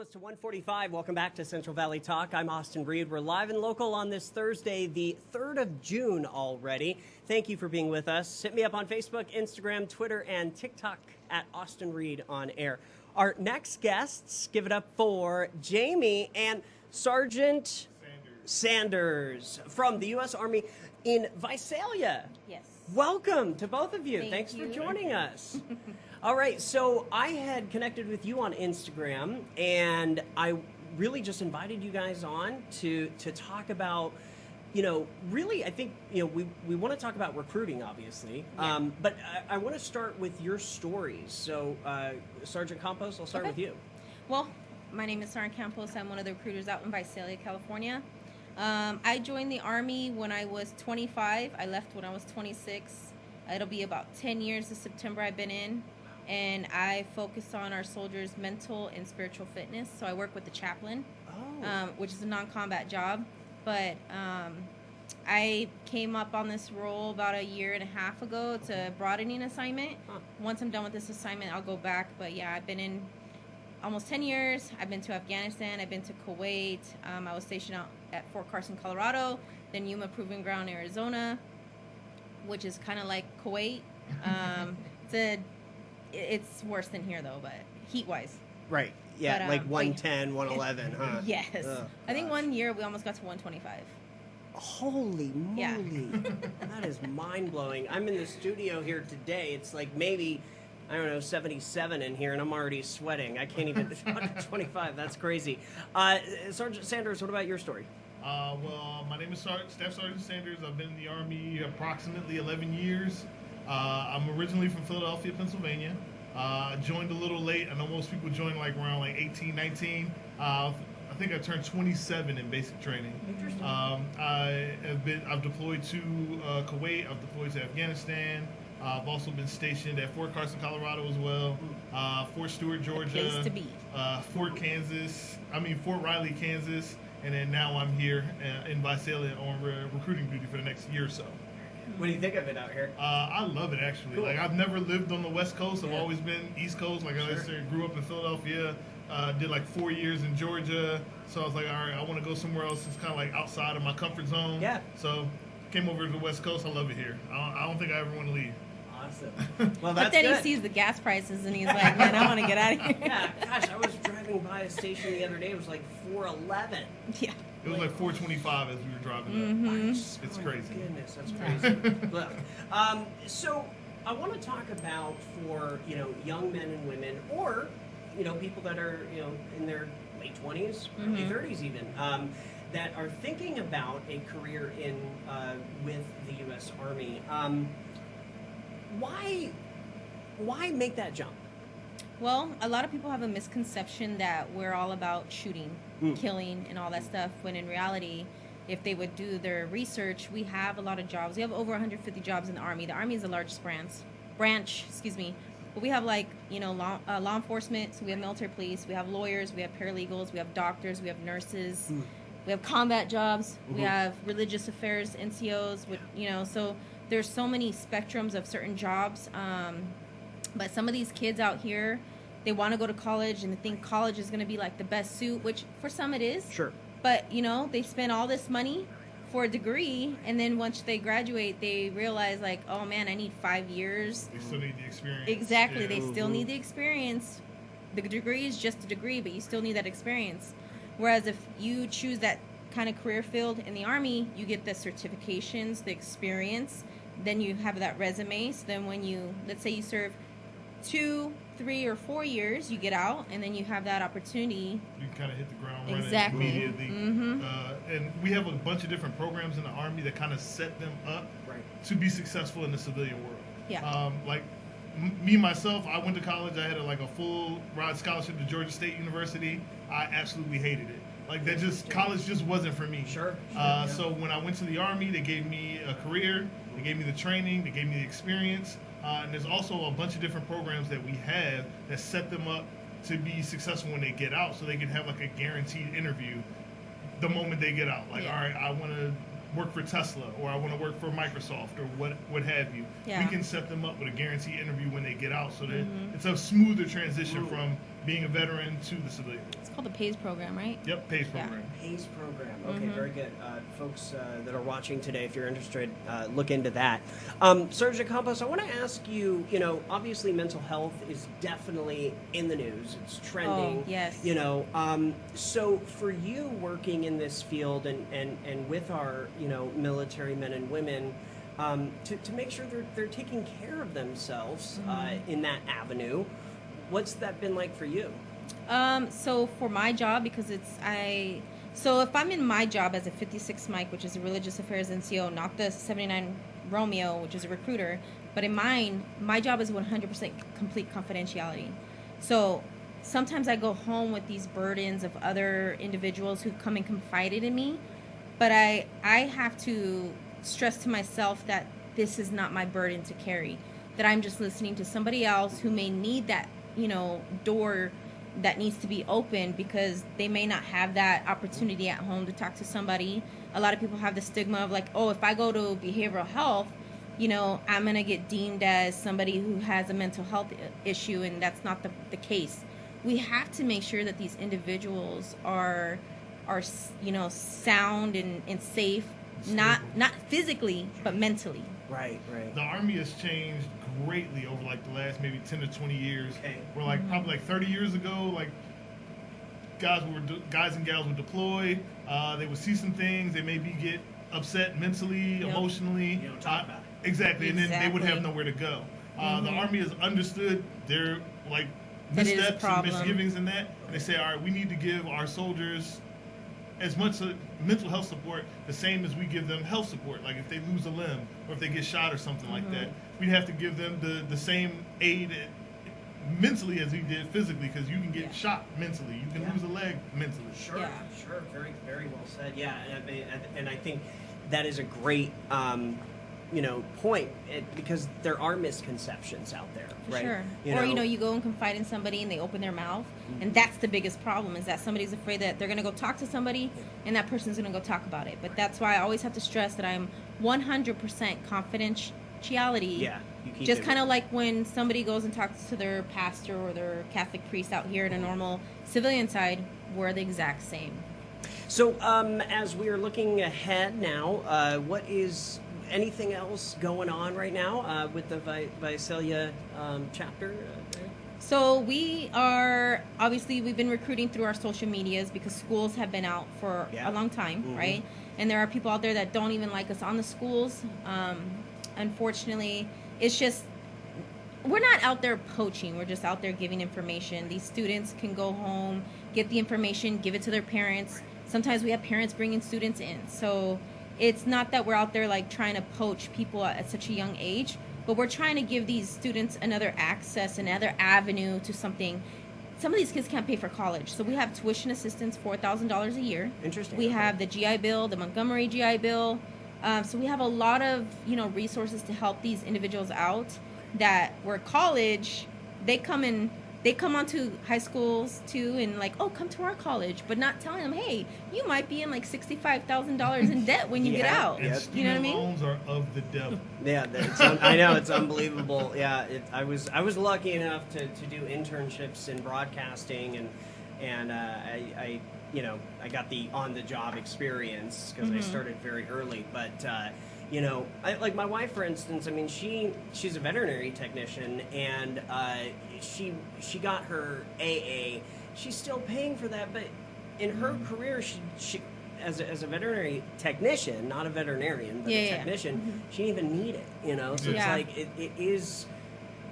close to 1:45. Welcome back to Central Valley Talk. I'm Austin Reed. We're live and local on this Thursday, the 3rd of June already. Thank you for being with us. Hit me up on Facebook, Instagram, Twitter, and TikTok at Austin Reed on air. Our next guests, give it up for Jamie and Sergeant Sanders from the U.S. Army in Visalia. Yes. Welcome to both of you. Thank Thanks you. for joining us. All right, so I had connected with you on Instagram, and I really just invited you guys on to talk about, really, I think, we want to talk about recruiting, obviously, Yeah. but I want to start with your stories. So, Sergeant Campos, I'll start with you. Well, my name is Sergeant Campos. I'm one of the recruiters out in Visalia, California. I joined the Army when I was 25. I left when I was 26. It'll be about 10 years this September I've been in. And I focus on our soldiers' mental and spiritual fitness. So I work with the chaplain, which is a non-combat job. But I came up on this role about a year and a half ago. It's a broadening assignment. Once I'm done with this assignment, I'll go back. But yeah, I've been in almost 10 years. I've been to Afghanistan. I've been to Kuwait. I was stationed out at Fort Carson, Colorado. Then Yuma Proving Ground, Arizona, which is kind of like Kuwait. It's worse than here, though, but heat-wise. Right. Yeah, But, like 110, 111, huh? Yes. Oh, I think gosh. 1 year we almost got to 125. Holy moly. Yeah. That is mind-blowing. I'm in the studio here today. It's like maybe, 77 in here, and I'm already sweating. I can't even, 125. That's crazy. Sergeant Sanders, what about your story? Well, my name is Staff Sergeant Sanders. I've been in the Army approximately 11 years. I'm originally from Philadelphia, Pennsylvania. Joined a little late. I know most people join around 18, 19. I think I turned 27 in basic training. Interesting. I've deployed to Kuwait. I've deployed to Afghanistan. I've also been stationed at Fort Carson, Colorado as well. Fort Stewart, Georgia. Place to be. Fort Riley, Kansas. And then now I'm here in Visalia on recruiting duty for the next year or so. What do you think of it out here? I love it, actually. Cool. I've never lived on the West Coast. I've always been East Coast. I said, grew up in Philadelphia. Did 4 years in Georgia. So I was like, all right, I want to go somewhere else that's kind of outside of my comfort zone. Yeah. So came over to the West Coast. I love it here. I don't think I ever want to leave. Awesome. Well, that's But then good. he sees the gas prices and he's like, man, I want to get out of here. Yeah, gosh, I was driving by a station the other day. It was like 411. Yeah. It was 425 as we were driving up. It's Oh, crazy. My goodness, that's crazy. Look, so I want to talk about for young men and women, or people that are in their late 20s, early 30s even, that are thinking about a career in with the U.S. Army. Why make that jump? Well, a lot of people have a misconception that we're all about shooting, killing, and all that stuff, when in reality, if they would do their research, we have a lot of jobs. We have over 150 jobs in the Army. The Army is the largest branch, but we have law enforcement, so we have military police, we have lawyers, we have paralegals, we have doctors, we have nurses, we have combat jobs, we have religious affairs, NCOs, so there's so many spectrums of certain jobs. But some of these kids out here, they want to go to college and they think college is going to be the best suit, which for some it is. Sure. But, they spend all this money for a degree, and then once they graduate, they realize, oh, man, I need 5 years. They still need the experience. Exactly. Yeah. They still need the experience. The degree is just a degree, but you still need that experience. Whereas if you choose that kind of career field in the Army, you get the certifications, the experience, then you have that resume. So then when let's say you serve 2, 3, or 4 years, you get out, and then you have that opportunity. You can kind of hit the ground running Exactly. immediately. And we have a bunch of different programs in the Army that kind of set them up to be successful in the civilian world. Yeah. Me, myself, I went to college. I had a full ride scholarship to Georgia State University. I absolutely hated it. College just wasn't for me. Sure. So when I went to the Army, they gave me a career, they gave me the training, they gave me the experience. And there's also a bunch of different programs that we have that set them up to be successful when they get out, so they can have a guaranteed interview the moment they get out. All right, I want to work for Tesla, or I want to work for Microsoft, or what have you. Yeah. We can set them up with a guaranteed interview when they get out, so that it's a smoother transition from being a veteran to the civilian. It's called the PACE program, right? Yep, PACE Yeah. program. PACE program. Okay, very good. Folks that are watching today, if you're interested, look into that. Sergeant Campos, I want to ask you, obviously mental health is definitely in the news. It's trending. Oh, yes. So for you working in this field and with our, military men and women, to make sure they're taking care of themselves in that avenue, what's that been like for you? So for my job, because so if I'm in my job as a 56 Mike, which is a religious affairs NCO, not the 79 Romeo, which is a recruiter, but in mine, my job is 100% complete confidentiality. So sometimes I go home with these burdens of other individuals who come and confided in me, but I have to stress to myself that this is not my burden to carry, that I'm just listening to somebody else who may need that, door that needs to be open because they may not have that opportunity at home to talk to somebody. A lot of people have the stigma of like, oh, if I go to behavioral health, I'm going to get deemed as somebody who has a mental health issue, and that's not the case. We have to make sure that these individuals are sound and safe, not physically, but mentally. Right. The Army has changed greatly over like the last maybe 10 to 20 years. Okay. Where like probably like 30 years ago, like guys and gals would deploy. They would see some things. They maybe get upset mentally, emotionally. You don't talk about it. Exactly, and then they would have nowhere to go. The Army has understood their like missteps and misgivings in that, and they say, all right, we need to give our soldiers as much mental health support the same as we give them health support. Like if they lose a limb or if they get shot or something like that, we'd have to give them the same aid mentally as we did physically, because you can get shot mentally, you can lose a leg mentally. Sure. Very, very well said. Yeah, and I think that is a great point, because there are misconceptions out there, right? Sure. You go and confide in somebody and they open their mouth, and that's the biggest problem, is that somebody's afraid that they're going to go talk to somebody and that person's going to go talk about it. But that's why I always have to stress that I'm 100% confidentiality. Yeah. Just kind of like when somebody goes and talks to their pastor or their Catholic priest out here in a normal civilian side, we're the exact same. So as we are looking ahead now, what is anything else going on right now with the Visalia chapter? So we've been recruiting through our social medias because schools have been out for a long time, right? And there are people out there that don't even like us on the schools. Unfortunately, it's just, we're not out there poaching. We're just out there giving information. These students can go home, get the information, give it to their parents. Sometimes we have parents bringing students in. So it's not that we're out there like trying to poach people at such a young age, but we're trying to give these students another access, another avenue to something. Some of these kids can't pay for college. So we have tuition assistance, $4,000 a year. Interesting. We have the GI Bill, the Montgomery GI Bill. So we have a lot of, resources to help these individuals out that were college, they come onto high schools too and like, oh, come to our college, but not telling them, hey, you might be in like $65,000 in debt when you get out. And you know what I mean? Loans are of the devil. Yeah, I know, it's unbelievable. Yeah, I was lucky enough to do internships in broadcasting, and I got the on-the-job experience because I started very early. But like my wife, for instance, I mean, she's a veterinary technician, and she got her AA. She's still paying for that, but in her career, she as a veterinary technician, not a veterinarian, but a technician, she didn't even need it. So it's like it is.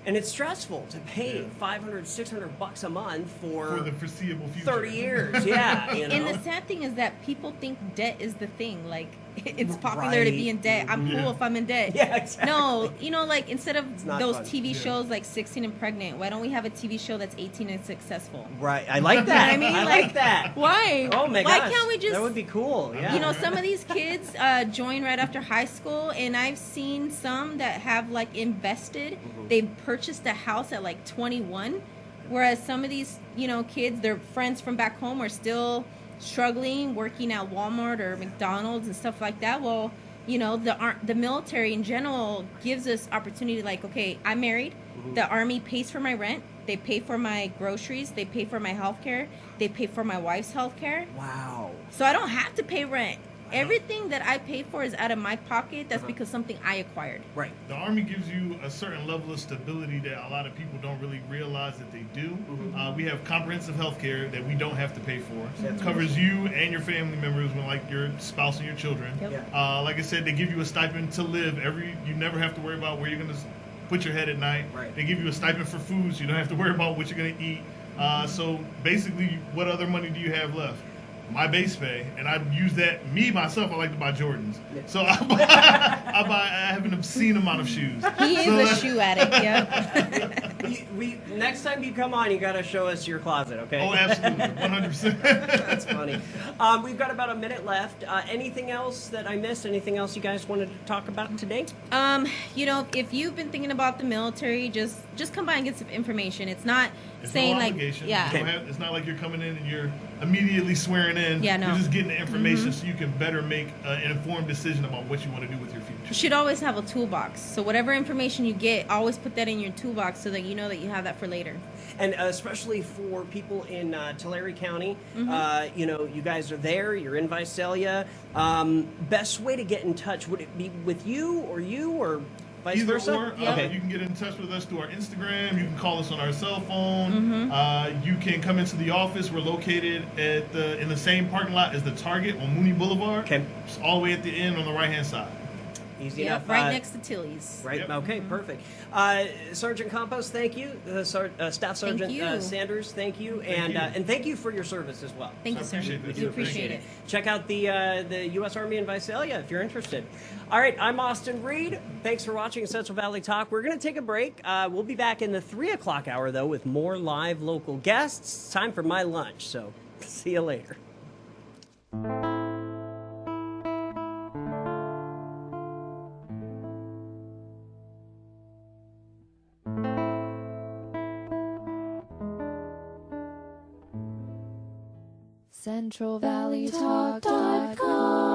And it's stressful to pay $500, $600 a month for the foreseeable future. 30 years. Yeah, And the sad thing is that people think debt is the thing. Like, it's popular to be in debt. I'm cool if I'm in debt. Yeah, exactly. No, like instead of those fun. TV shows like 16 and Pregnant, why don't we have a TV show that's 18 and Successful? Right. I like that. I mean, I like that. Why? Oh my Why gosh. can't we just? That would be cool. Yeah. Some of these kids join right after high school, and I've seen some that have like invested. They've purchased a house at like 21, whereas some of these, kids, their friends from back home are still struggling, working at Walmart or McDonald's and stuff like that. Well, you know, the military in general gives us opportunity. Like, okay, I'm married. The Army pays for my rent. They pay for my groceries. They pay for my health care. They pay for my wife's health care. Wow. So I don't have to pay rent. Everything that I pay for is out of my pocket. That's because something I acquired. Right. The Army gives you a certain level of stability that a lot of people don't really realize that they do. We have comprehensive health care that we don't have to pay for. It covers you and your family members, when like your spouse and your children. Yep. Like I said, they give you a stipend to live. You never have to worry about where you're going to put your head at night. Right. They give you a stipend for food, so you don't have to worry about what you're going to eat. So basically, what other money do you have left? My base pay, and I use that. Me myself, I like to buy Jordans, so I have an obscene amount of shoes. He is a shoe addict. Yeah. we next time you come on, you got to show us your closet, okay? Oh, absolutely, 100%. That's funny. We've got about a minute left. Anything else that I missed? Anything else you guys wanted to talk about today? You know, if you've been thinking about the military, just come by and get some information. It's not saying no like, obligation. yeah. It's not like you're coming in and you're immediately swearing in. Yeah, no. You're just getting the information so you can better make an informed decision about what you want to do with your future. You should always have a toolbox. So whatever information you get, always put that in your toolbox so that you know that you have that for later. And especially for people in Tulare County, you know, you guys are there, you're in Visalia. Best way to get in touch, would it be with you or vice Either versa? or, Okay. you can get in touch with us through our Instagram. You can call us on our cell phone. You can come into the office. We're located in the same parking lot as the Target on Mooney Boulevard. Okay. It's all the way at the end on the right hand side. Easy Yep, enough. right next to Tilly's. Right. Yep. Okay. Perfect. Sergeant Campos, thank you. Staff Sergeant you. Sanders, thank you, Thank you. and thank you for your service as well. Thank I you, sir. appreciate this. We do appreciate it. Check out the U.S. Army in Visalia if you're interested. All right, I'm Austin Reed. Thanks for watching Central Valley Talk. We're going to take a break. We'll be back in the 3 o'clock hour, though, with more live local guests. It's time for my lunch, so see you later. CentralValleyTalk.com